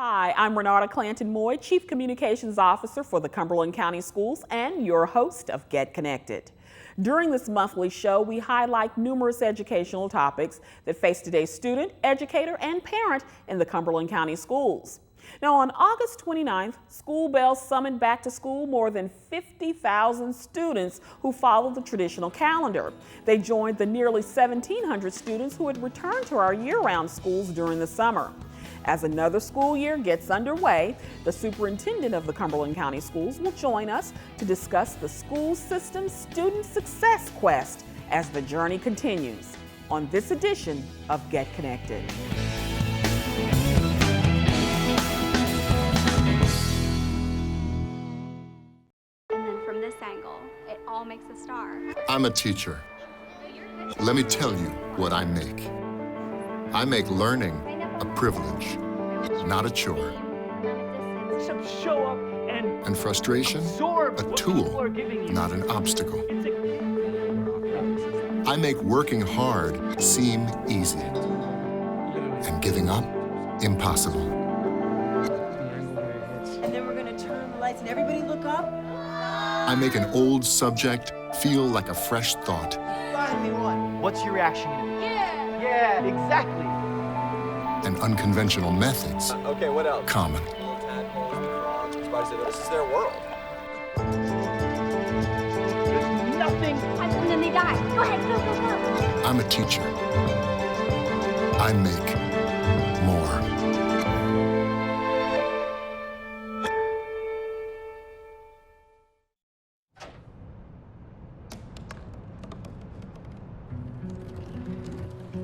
Hi, I'm Renarta Clanton Moyd, Chief Communications Officer for the Cumberland County Schools and your host of Get Connected. During this monthly show, we highlight numerous educational topics that face today's student, educator, and parent in the Cumberland County Schools. Now, on August 29th, school bells summoned back to school more than 50,000 students who followed the traditional calendar. They joined the nearly 1,700 students who had returned to our year-round schools during the summer. As another school year gets underway, the superintendent of the Cumberland County Schools will join us to discuss the school system's student success quest as the journey continues on this edition of Get Connected. And then from this angle, it all makes a star. I'm a teacher. Let me tell you what I make. I make learning a privilege, not a chore. Show up and frustration, a tool, not an obstacle. I make working hard seem easy and giving up impossible. And then we're going to turn the lights and everybody look up. I make an old subject feel like a fresh thought. Find me one. What's your reaction? Yeah! Yeah, exactly. And unconventional methods Okay, what else? common. Little tadpoles, frogs, everybody said, this is their world. There's nothing. And then they die. Go ahead, go. I'm a teacher. I make more.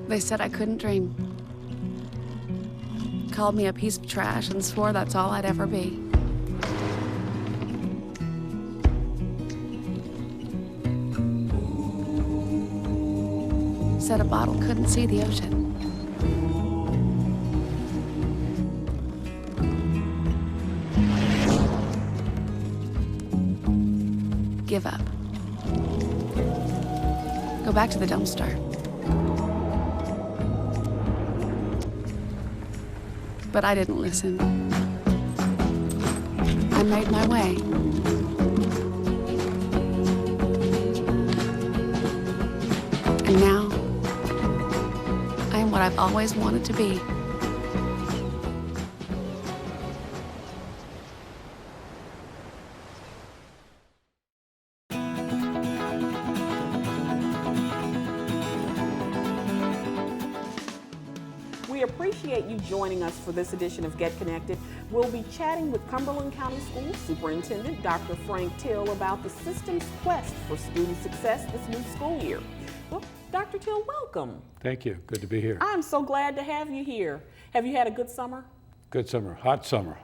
They said I couldn't dream. Called me a piece of trash and swore that's all I'd ever be. Said a bottle couldn't see the ocean. Give up. Go back to the dumpster. But I didn't listen. I made my way. And now, I am what I've always wanted to be. We appreciate you joining us for this edition of Get Connected. We'll be chatting with Cumberland County Schools Superintendent Dr. Frank Till about the system's quest for student success this new school year. Well, Dr. Till, welcome. Thank you. Good to be here. I'm so glad to have you here. Have you had a good summer? Good summer. Hot summer,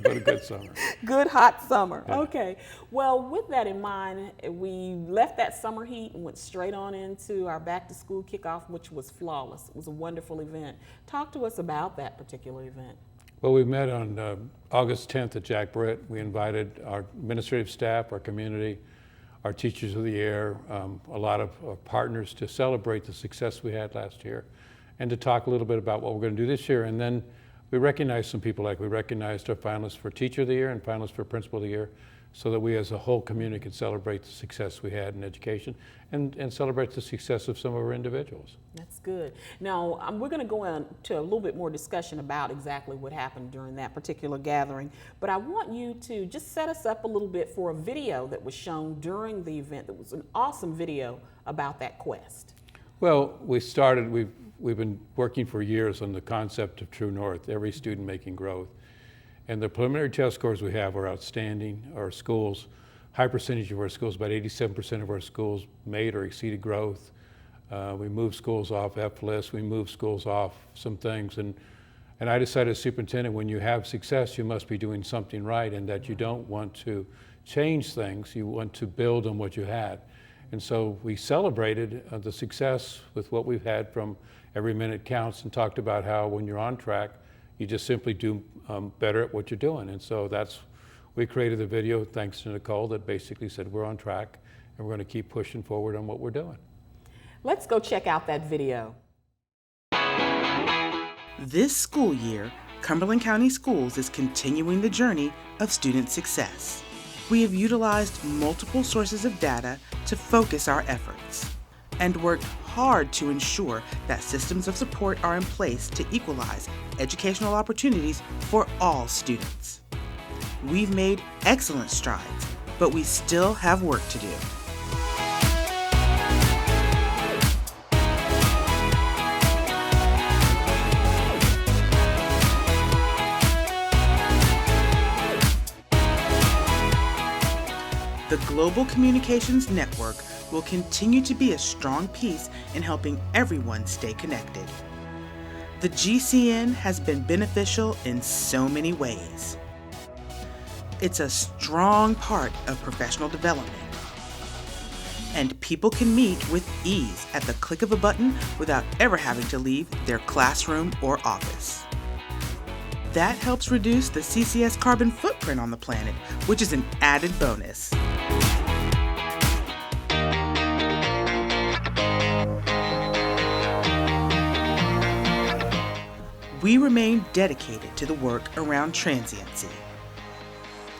but a good summer. Good hot summer. Yeah. Okay. Well, with that in mind, we left that summer heat and went straight on into our back to school kickoff, which was flawless. It was a wonderful event. Talk to us about that particular event. Well, we met on August 10th at Jack Britt. We invited our administrative staff, our community, our teachers of the year, a lot of our partners to celebrate the success we had last year and to talk a little bit about what we're going to do this year. And then we recognized some people, like we recognized our finalists for Teacher of the Year and finalists for Principal of the Year, so that we as a whole community could celebrate the success we had in education and celebrate the success of some of our individuals. That's good. Now, we're going to go into a little bit more discussion about exactly what happened during that particular gathering, but I want you to just set us up a little bit for a video that was shown during the event. That was an awesome video about that quest. Well, we've been working for years on the concept of True North, every student making growth. And the preliminary test scores we have are outstanding. Our schools, high percentage of our schools, about 87% of our schools made or exceeded growth. We moved schools off F lists, we moved schools off some things. And I decided as superintendent, when you have success, you must be doing something right, and that you don't want to change things, you want to build on what you had. And so we celebrated the success with what we've had from Every Minute Counts and talked about how when you're on track, you just simply do better at what you're doing. And so we created a video, thanks to Nakol, that basically said we're on track and we're going to keep pushing forward on what we're doing. Let's go check out that video. This school year, Cumberland County Schools is continuing the journey of student success. We have utilized multiple sources of data to focus our efforts and worked hard to ensure that systems of support are in place to equalize educational opportunities for all students. We've made excellent strides, but we still have work to do. The Global Communications Network will continue to be a strong piece in helping everyone stay connected. The GCN has been beneficial in so many ways. It's a strong part of professional development. And people can meet with ease at the click of a button without ever having to leave their classroom or office. That helps reduce the CCS carbon footprint on the planet, which is an added bonus. We remain dedicated to the work around transiency.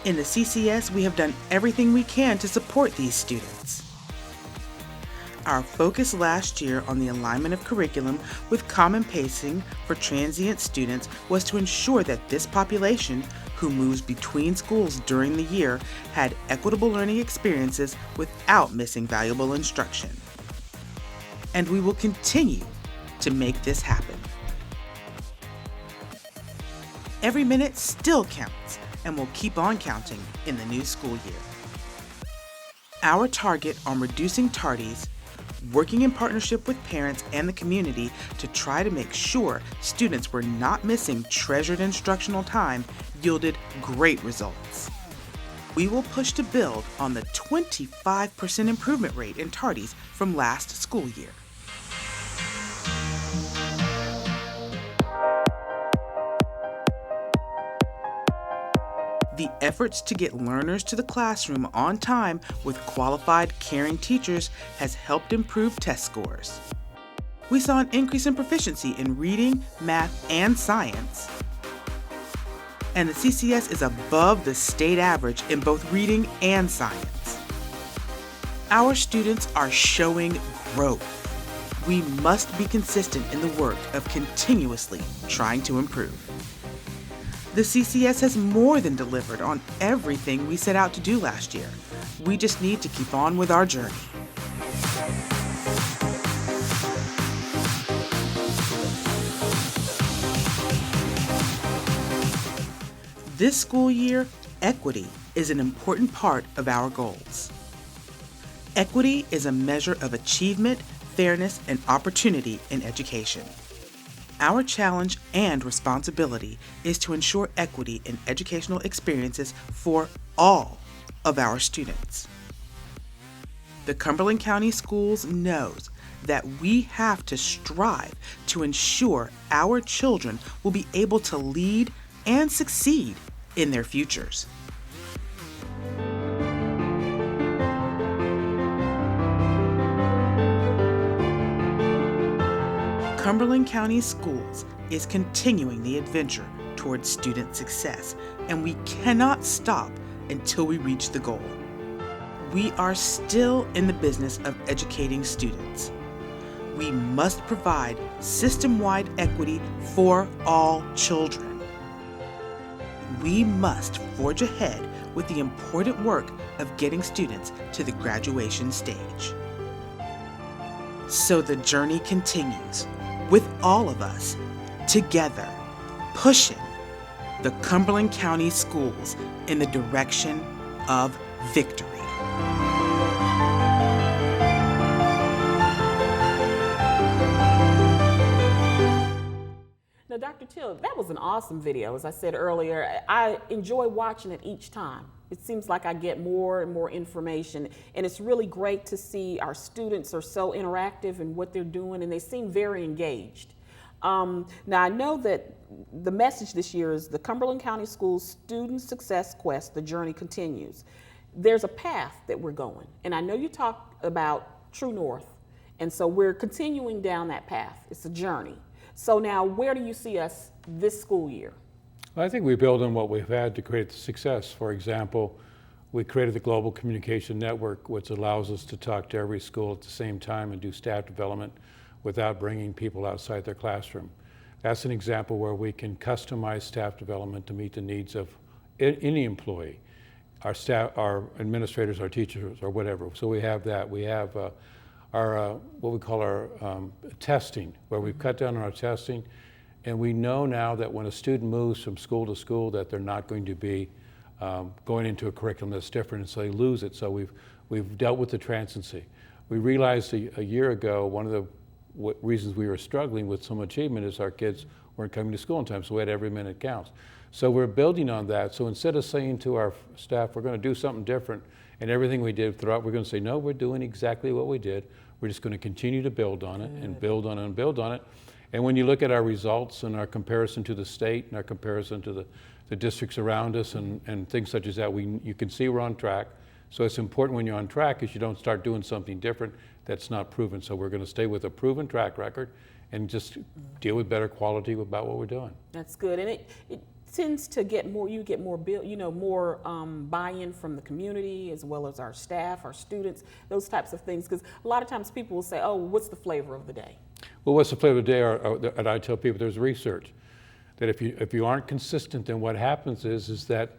In the CCS, we have done everything we can to support these students. Our focus last year on the alignment of curriculum with common pacing for transient students was to ensure that this population, who moves between schools during the year, had equitable learning experiences without missing valuable instruction. And we will continue to make this happen. Every minute still counts and will keep on counting in the new school year. Our target on reducing tardies, working in partnership with parents and the community to try to make sure students were not missing treasured instructional time, yielded great results. We will push to build on the 25% improvement rate in tardies from last school year. The efforts to get learners to the classroom on time with qualified, caring teachers has helped improve test scores. We saw an increase in proficiency in reading, math, and science. And the CCS is above the state average in both reading and science. Our students are showing growth. We must be consistent in the work of continuously trying to improve. The CCS has more than delivered on everything we set out to do last year. We just need to keep on with our journey. This school year, equity is an important part of our goals. Equity is a measure of achievement, fairness, and opportunity in education. Our challenge and responsibility is to ensure equity in educational experiences for all of our students. The Cumberland County Schools knows that we have to strive to ensure our children will be able to lead and succeed in their futures. Cumberland County Schools is continuing the adventure towards student success, and we cannot stop until we reach the goal. We are still in the business of educating students. We must provide system-wide equity for all children. We must forge ahead with the important work of getting students to the graduation stage. So the journey continues, with all of us, together, pushing the Cumberland County Schools in the direction of victory. Now, Dr. Till, that was an awesome video. As I said earlier, I enjoy watching it each time. It seems like I get more and more information, and it's really great to see our students are so interactive in what they're doing, and they seem very engaged. Now, I know that the message this year is the Cumberland County Schools Student Success Quest, the journey continues. There's a path that we're going, and I know you talked about True North, and so we're continuing down that path. It's a journey. So now, where do you see us this school year? I think we build on what we've had to create the success. For example, we created the Global Communication Network, which allows us to talk to every school at the same time and do staff development without bringing people outside their classroom. That's an example where we can customize staff development to meet the needs of any employee, our staff, our administrators, our teachers, or whatever. So we have that. We have our what we call our testing, where we've cut down on our testing, and we know now that when a student moves from school to school that they're not going to be going into a curriculum that's different, and so they lose it. So we've dealt with the transiency. We realized a year ago one of the reasons we were struggling with some achievement is our kids weren't coming to school in time, so we had every minute counts. So we're building on that. So instead of saying to our staff, we're going to do something different, and everything we did throughout, we're going to say, no, we're doing exactly what we did. We're just going to continue to build on it and build on it and build on it. And when you look at our results and our comparison to the state and our comparison to the districts around us and things such as that, you can see we're on track. So it's important when you're on track is you don't start doing something different that's not proven. So we're going to stay with a proven track record and just deal with better quality about what we're doing. That's good, and it tends to get more. You get more more buy-in from the community as well as our staff, our students, those types of things. Because a lot of times people will say, "Oh, what's the flavor of the day?" Well, what's the flavor of the day? And I tell people there's research that if you aren't consistent, then what happens is that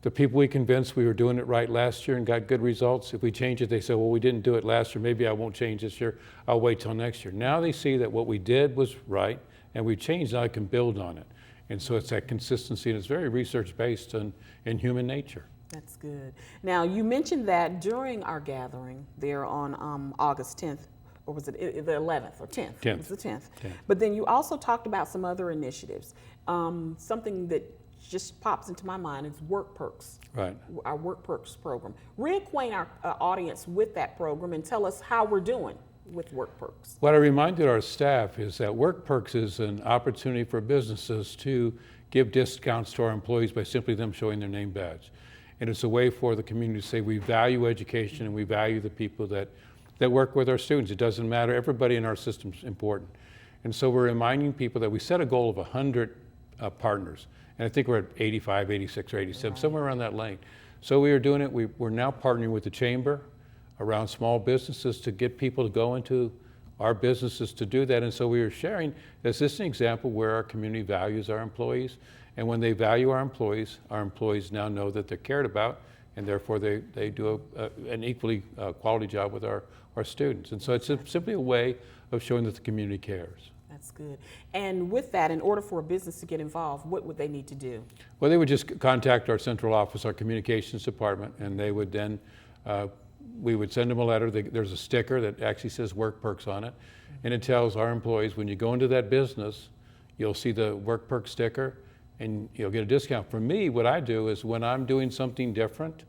the people we convinced we were doing it right last year and got good results, if we change it, they say, well, we didn't do it last year, maybe I won't change this year, I'll wait till next year. Now they see that what we did was right and we changed, now I can build on it. And so it's that consistency, and it's very research-based in human nature. That's good. Now, you mentioned that during our gathering there on August 10th, or was it the 11th or 10th? 10th. It was the 10th. But then you also talked about some other initiatives. Something that just pops into my mind is Work Perks. Right. Our Work Perks program. Reacquaint our audience with that program and tell us how we're doing with Work Perks. What I reminded our staff is that Work Perks is an opportunity for businesses to give discounts to our employees by simply them showing their name badge. And it's a way for the community to say we value education and we value the people that work with our students. It doesn't matter, everybody in our system is important. And so we're reminding people that we set a goal of 100 partners. And I think we're at 85, 86, or 87, right, somewhere around that lane. So we are doing it. We're now partnering with the chamber around small businesses to get people to go into our businesses to do that. And so we are sharing, is this an example where our community values our employees? And when they value our employees now know that they're cared about, and therefore they do an equally quality job with our students. And so it's simply a way of showing that the community cares. That's good. And with that, in order for a business to get involved, what would they need to do? Well, they would just contact our central office, our communications department, and they would then, we would send them a letter. There's a sticker that actually says Work Perks on it, and it tells our employees when you go into that business, you'll see the Work Perks sticker, and you'll get a discount. For me, what I do is when I'm doing something different,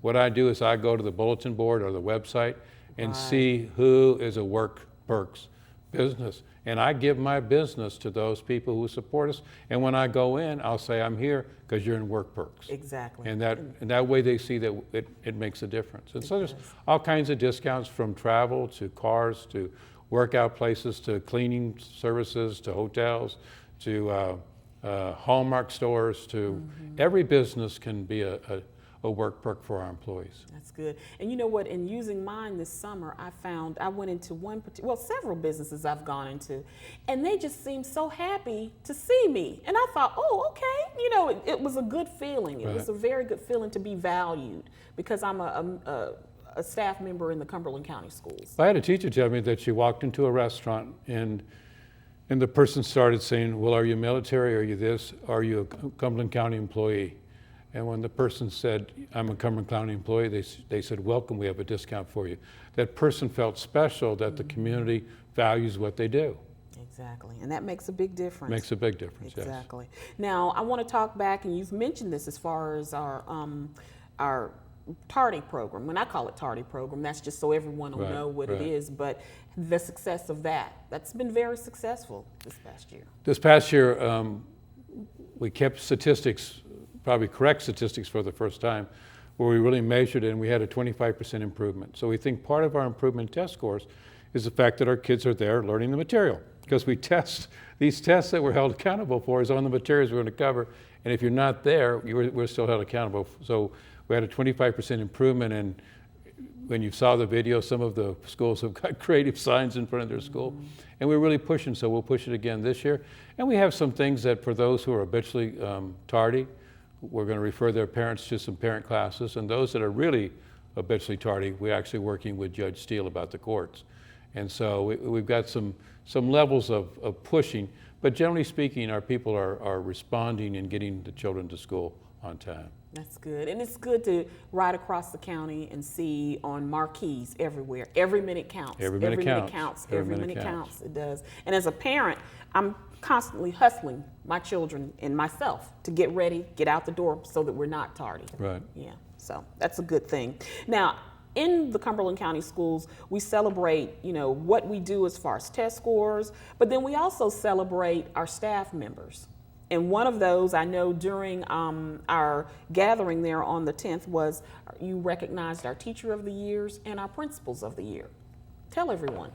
what I do is I go to the bulletin board or the website and see who is a Work Perks business. And I give my business to those people who support us. And when I go in, I'll say, I'm here because you're in Work Perks. Exactly. And that way they see that it makes a difference. And so there's all kinds of discounts, from travel to cars to workout places to cleaning services to hotels to Hallmark stores to every business can be a Work Perk for our employees. That's good. And you know what, in using mine this summer, I went into several businesses I've gone into, and they just seemed so happy to see me. And I thought, oh, okay. You know, it was a good feeling. It was a very good feeling to be valued because I'm a staff member in the Cumberland County Schools. I had a teacher tell me that she walked into a restaurant and the person started saying, well, are you military? Are you this? Are you a Cumberland County employee? And when the person said, I'm a Cumberland County employee, they said, welcome, we have a discount for you. That person felt special, that the community values what they do. Exactly, and that makes a big difference. Makes a big difference, exactly. Yes. Now, I want to talk back, and you've mentioned this as far as our Tardy program. When I call it Tardy program, that's just so everyone will know what it is, but the success of that's been very successful this past year. This past year, we kept statistics, probably correct statistics for the first time, where we really measured it and we had a 25% improvement. So we think part of our improvement test scores is the fact that our kids are there learning the material. because we test, these tests that we're held accountable for is on the materials we're going to cover, and if you're not there, we're still held accountable. So we had a 25% improvement, and when you saw the video, some of the schools have got creative signs in front of their school, and we're really pushing, so we'll push it again this year. And we have some things that for those who are habitually tardy, we're going to refer their parents to some parent classes, and those that are really habitually tardy, we're actually working with Judge Steele about the courts. And so we've got some levels of pushing, but generally speaking, our people are responding and getting the children to school on time. That's good. And it's good to ride across the county and see on marquees everywhere. Every minute counts. Every minute counts. counts. Every minute counts. It does. And as a parent, I'm constantly hustling my children and myself to get ready, get out the door so that we're not tardy. Right. Yeah. So that's a good thing. Now, in the Cumberland County Schools, we celebrate, what we do as far as test scores, but then we also celebrate our staff members. And one of those, I know during our gathering there on the 10th was you recognized our Teacher of the Years and our Principals of the Year. Tell everyone.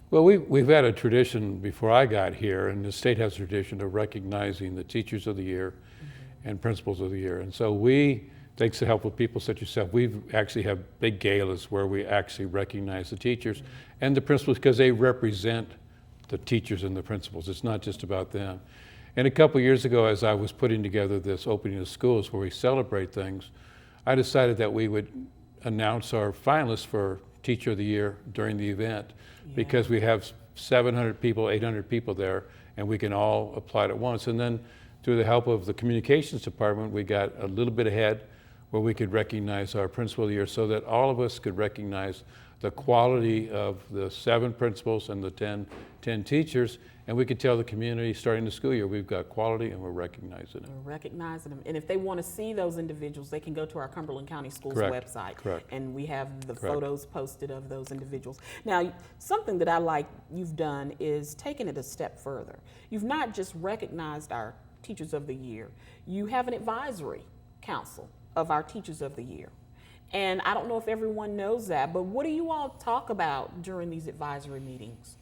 Well, we've had a tradition before I got here, and the state has a tradition of recognizing the Teachers of the Year and Principals of the Year. And so thanks to help of people such as yourself, we actually have big galas where we actually recognize the teachers and the principals because they represent the teachers and the principals. It's not just about them. And a couple years ago, as I was putting together this opening of schools where we celebrate things, I decided that we would announce our finalists for Teacher of the Year during the event because we have 700 people, 800 people there, and we can all apply at once. And then through the help of the communications department, we got a little bit ahead where we could recognize our Principal of the Year so that all of us could recognize the quality of the 7 principals and the 10 teachers, and we could tell the community starting the school year we've got quality and we're recognizing it. We're recognizing them. And if they want to see those individuals, they can go to our Cumberland County Schools website. Correct. And we have the photos posted of those individuals. Now, something that I like you've done is taken it a step further. You've not just recognized our Teachers of the Year, you have an advisory council of our Teachers of the Year. And I don't know if everyone knows that, but what do you all talk about during these advisory meetings?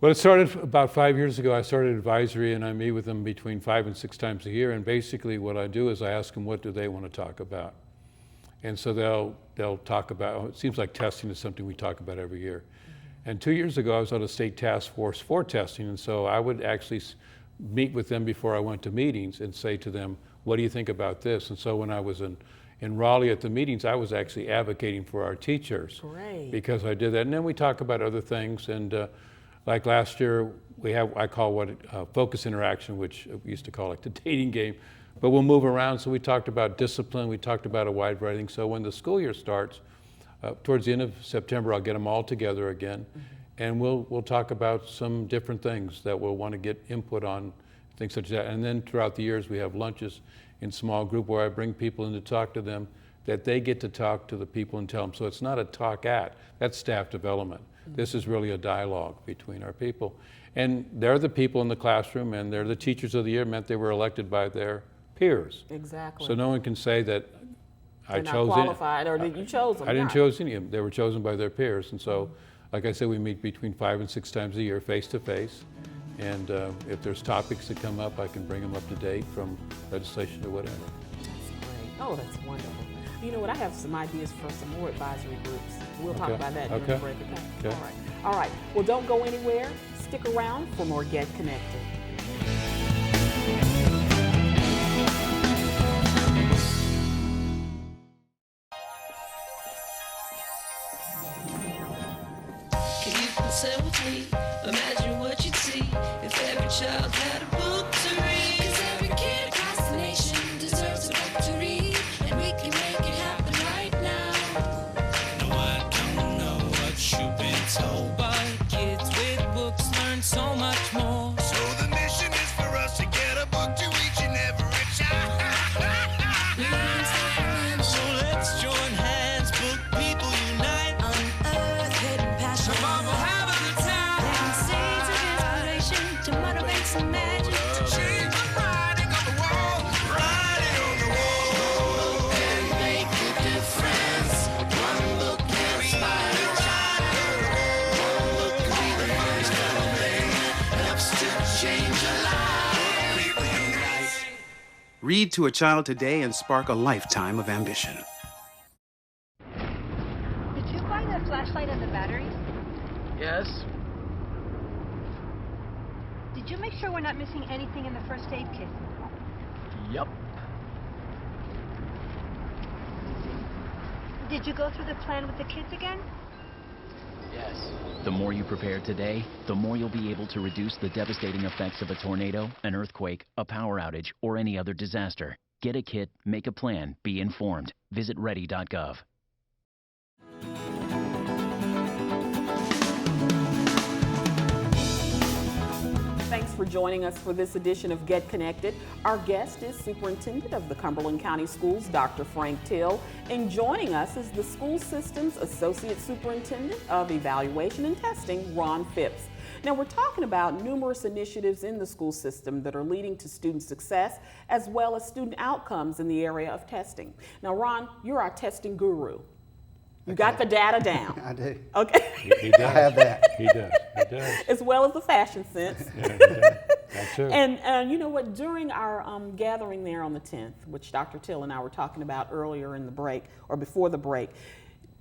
Well, it started about 5 years ago. I started advisory, and I meet with them between 5 and 6 times a year. And basically what I do is I ask them what do they want to talk about. And so they'll talk about, it seems like testing is something we talk about every year. And 2 years ago, I was on a state task force for testing. And so I would actually meet with them before I went to meetings and say to them, what do you think about this? And so when I was in Raleigh at the meetings, I was actually advocating for our teachers. Great. Because I did that. And then we talk about other things. And like last year, I call focus interaction, which we used to call like the dating game. But we'll move around. So we talked about discipline. We talked about a wide variety of things. So when the school year starts, towards the end of September, I'll get them all together again. And we'll talk about some different things that we'll want to get input on, things such as that. And then throughout the years, we have lunches in small group where I bring people in to talk to them, that they get to talk to the people and tell them. So it's not a talk at, that's staff development. This is really a dialogue between our people. And they're the people in the classroom, and they're the Teachers of the Year, meant they were elected by their peers. Exactly. So no one can say that I chose not qualified, or that you chose them. I didn't choose any of them. They were chosen by their peers. And so, like I said, we meet between 5 and 6 times a year, face to face. And if there's topics that come up, I can bring them up to date from legislation to whatever. That's great. Oh, that's wonderful. You know what? I have some ideas for some more advisory groups. We'll talk about that during the break, okay? All right. Well, don't go anywhere. Stick around for more Get Connected. If you can sit with me, imagine what you'd see if every child had a book to read. 'Cause every kid across the nation deserves a book to read, and we can make it happen right now. No, I don't know what you've been told, but kids with books learn so much more. So the Read to a child today and spark a lifetime of ambition. Did you find the flashlight and the batteries? Yes. Did you make sure we're not missing anything in the first aid kit? Yup. Did you go through the plan with the kids again? Yes. The more you prepare today, the more you'll be able to reduce the devastating effects of a tornado, an earthquake, a power outage, or any other disaster. Get a kit, make a plan, be informed. Visit ready.gov. Thanks for joining us for this edition of Get Connected. Our guest is Superintendent of the Cumberland County Schools, Dr. Frank Till, and joining us is the School Systems Associate Superintendent of Evaluation and Testing, Ron Phipps. Now, we're talking about numerous initiatives in the school system that are leading to student success as well as student outcomes in the area of testing. Now, Ron, you're our testing guru. You got the data down. I do. Okay. He does. I have that. He does. He does. As well as the fashion sense. Yeah, he does. That too. And you know what, during our gathering there on the 10th, which Dr. Till and I were talking about earlier in the break, or before the break,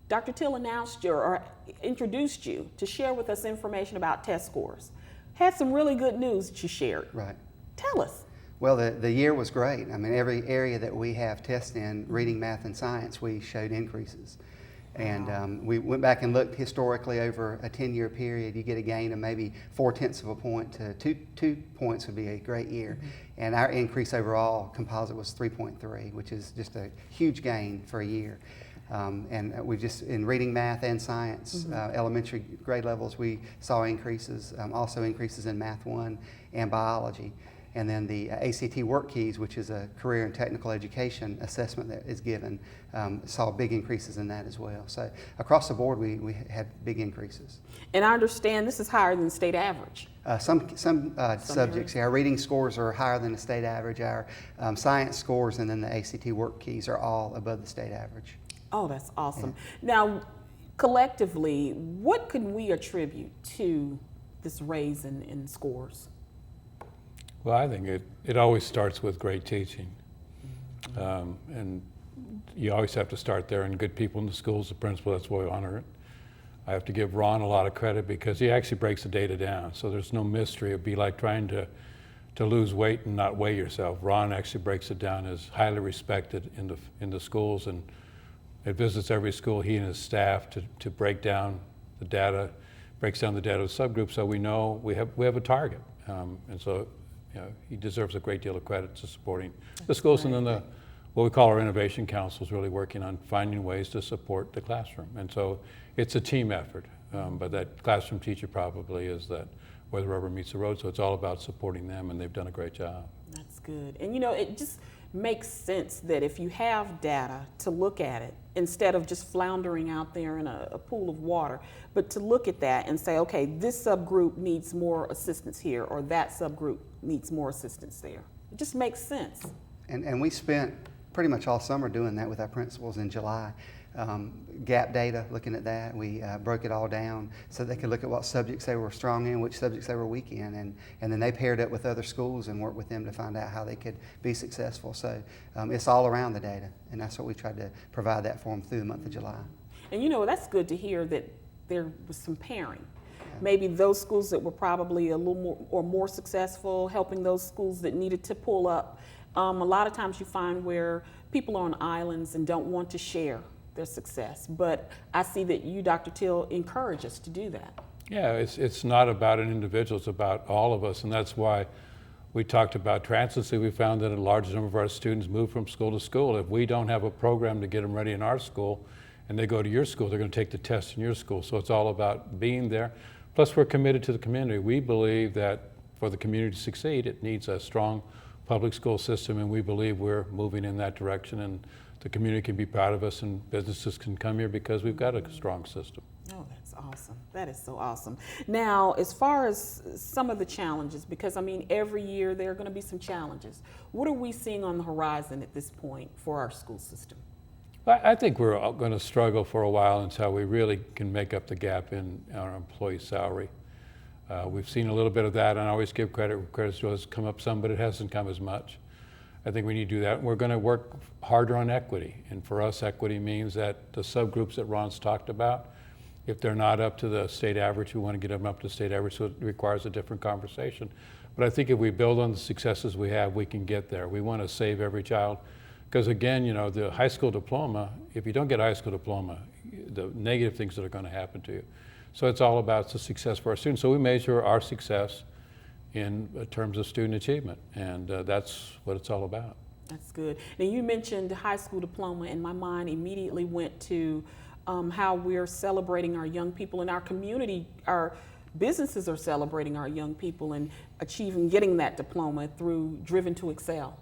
Dr. Till announced you or introduced you to share with us information about test scores. Had some really good news that you shared. Right. Tell us. Well, the year was great. I mean, every area that we have tests in, reading, math, and science, we showed increases. And we went back and looked historically over a 10-year period. You get a gain of maybe 0.4 of a point to two points would be a great year. Mm-hmm. And our increase overall composite was 3.3, which is just a huge gain for a year. And we just, in reading, math, and science, elementary grade levels, we saw increases, also increases in Math 1 and biology. And then the ACT Work Keys, which is a career and technical education assessment that is given, saw big increases in that as well. So across the board, we had big increases. And I understand this is higher than state average. Some subjects, our reading scores are higher than the state average. Our science scores and then the ACT Work Keys are all above the state average. Oh, that's awesome. Yeah. Now, collectively, what can we attribute to this raise in scores? Well, I think it always starts with great teaching. And you always have to start there, and good people in the schools, the principal, that's why we honor it. I have to give Ron a lot of credit because he actually breaks the data down, so there's no mystery. It'd be like trying to lose weight and not weigh yourself. Ron actually breaks it down as highly respected in the schools, and it visits every school, he and his staff, to break down the data, breaks down the data of subgroups so we know we have a target. And so, you know, he deserves a great deal of credit to supporting the schools. And then what we call our Innovation Council is really working on finding ways to support the classroom. And so it's a team effort, but that classroom teacher probably is that where the rubber meets the road. So it's all about supporting them, and they've done a great job. That's good. And you know, it just makes sense that if you have data to look at it, instead of just floundering out there in a pool of water, but to look at that and say, okay, this subgroup needs more assistance here, or that subgroup needs more assistance there. It just makes sense. And we spent pretty much all summer doing that with our principals in July. Gap data, looking at that. We broke it all down so they could look at what subjects they were strong in, which subjects they were weak in, and then they paired up with other schools and worked with them to find out how they could be successful. So it's all around the data, and that's what we tried to provide that for them through the month of July. And you know, that's good to hear that there was some pairing. Maybe those schools that were probably a little more successful, helping those schools that needed to pull up. A lot of times you find where people are on islands and don't want to share their success. But I see that you, Dr. Till, encourage us to do that. Yeah, it's not about an individual, it's about all of us. And that's why we talked about Transiency. We found that a large number of our students move from school to school. If we don't have a program to get them ready in our school and they go to your school, they're going to take the test in your school. So it's all about being there. Plus, we're committed to the community. We believe that for the community to succeed, it needs a strong public school system, and we believe we're moving in that direction, and the community can be proud of us and businesses can come here because we've got a strong system. Oh, that's awesome. That is so awesome. Now, as far as some of the challenges, because I mean, every year there are going to be some challenges. What are we seeing on the horizon at this point for our school system? I think we're going to struggle for a while until we really can make up the gap in our employee salary. We've seen a little bit of that, and I always give credit where credit's due. It's come up some, but it hasn't come as much. I think we need to do that. We're going to work harder on equity. And for us, equity means that the subgroups that Ron's talked about, if they're not up to the state average, we want to get them up to state average, so it requires a different conversation. But I think if we build on the successes we have, we can get there. We want to save every child. Because again, you know, the high school diploma, if you don't get a high school diploma, the negative things that are going to happen to you. So it's all about the success for our students. So we measure our success in terms of student achievement, and that's what it's all about. That's good. Now you mentioned high school diploma, and my mind immediately went to how we're celebrating our young people in our community. Our businesses are celebrating our young people and getting that diploma through Driven to Excel.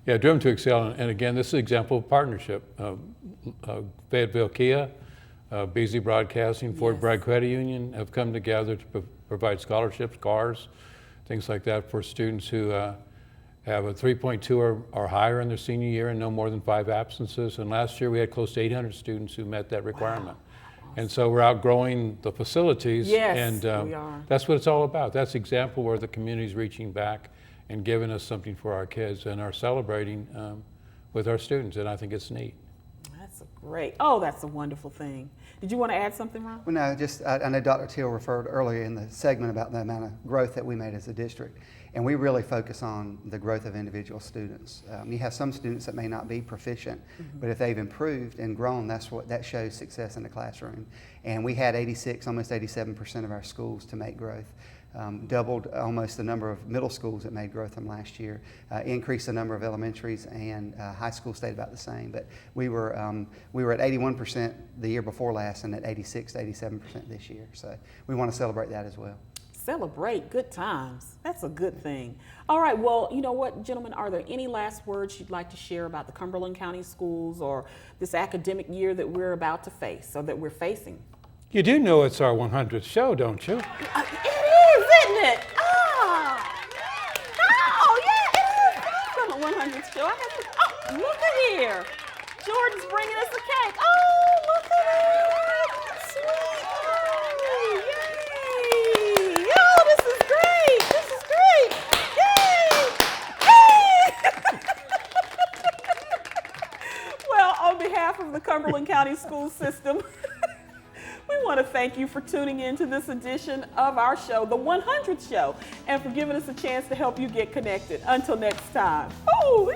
Yeah, Driven to Excel, and again, this is an example of partnership. Fayetteville Kia, BZ Broadcasting, Ford Bragg Credit Union have come together to provide scholarships, cars, things like that for students who have a 3.2 or higher in their senior year and no more than 5 absences. And last year we had close to 800 students who met that requirement. Wow. And so we're outgrowing the facilities. Yes, and we are. That's what it's all about. That's an example where the community's reaching back and giving us something for our kids and are celebrating with our students, and I think it's neat. That's that's a wonderful thing. Did you want to add something, Ron? Well, no, just I know Dr. Till referred earlier in the segment about the amount of growth that we made as a district, and we really focus on the growth of individual students. You have some students that may not be proficient, but if they've improved and grown, that shows success in the classroom. And we had 86, almost 87% of our schools to make growth. Doubled almost the number of middle schools that made growth from last year, increased the number of elementaries, and high school stayed about the same. But we were at 81% the year before last, and at 86 to 87% this year. So we want to celebrate that as well. Celebrate good times. That's a good thing. All right, well, you know what, gentlemen, are there any last words you'd like to share about the Cumberland County Schools or this academic year that we're about to face, or that we're facing? You do know it's our 100th show, don't you? Isn't it? Oh, yeah, it is. From the 100th show. Look at here. Jordan's bringing us a cake. Oh, look at it. Sweet. Oh, yay. Oh, this is great. This is great. Yay. Well, on behalf of the Cumberland County School System, we want to thank you for tuning in to this edition of our show, the 100th show, and for giving us a chance to help you get connected. Until next time. Oh.